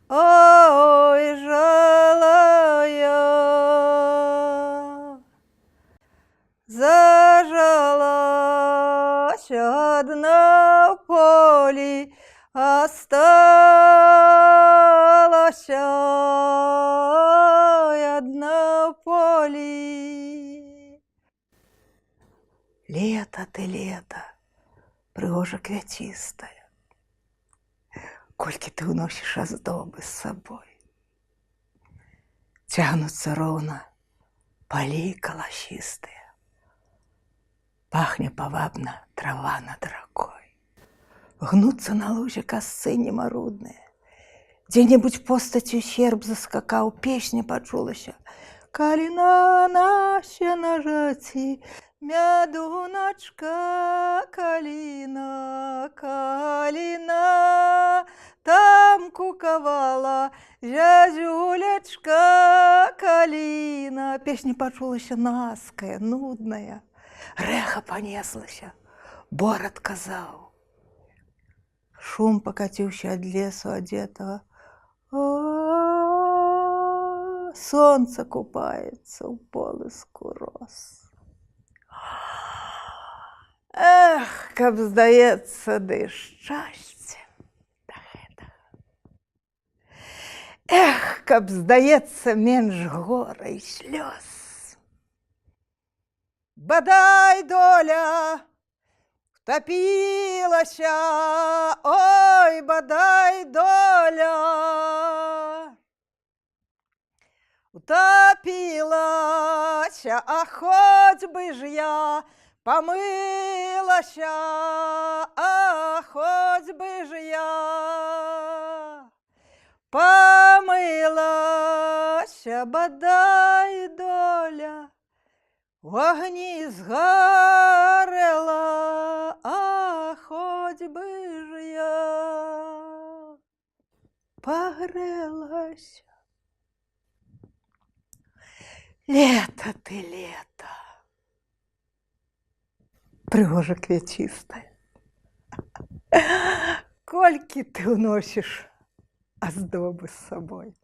ой, жала я. Зажалась одна в полі, осталась одна в полі. Лето ты, лето, пригожа квятистая, колькі ты ўносіш аздобы з сабой. Цягнуцца роўна палі каласістыя, пахне павабна трава над ракой. Гнуцца на лузе касцы немарудныя. Дзе-небудзь постаццю серб заскакаў, песня пачулася. Каліна наша на жаці, мядуначка, каліна, каліна, там кукавала зязюлечка, каліна. Песня пачулася наская, нудная. Рэха панеслася, бор адказаў. Шум пакаціўся ад лесу адзетага. Сонца купаецца ў полыску роз. Эх, каб, здаецца, ды шчасце да гэтага. Эх, каб, здаецца, менш гора і слёз. Бадай доля втапілася, ой, бадай доля утопілася, а хоць бы ж я памылася, а хоць бы ж я памылася, бадай доля у агні згарэла, а хоць бы ж я пагрэлася. Лето ты, лето, пригожа квятистая, колькі ты ўносіш аздобы з сабой.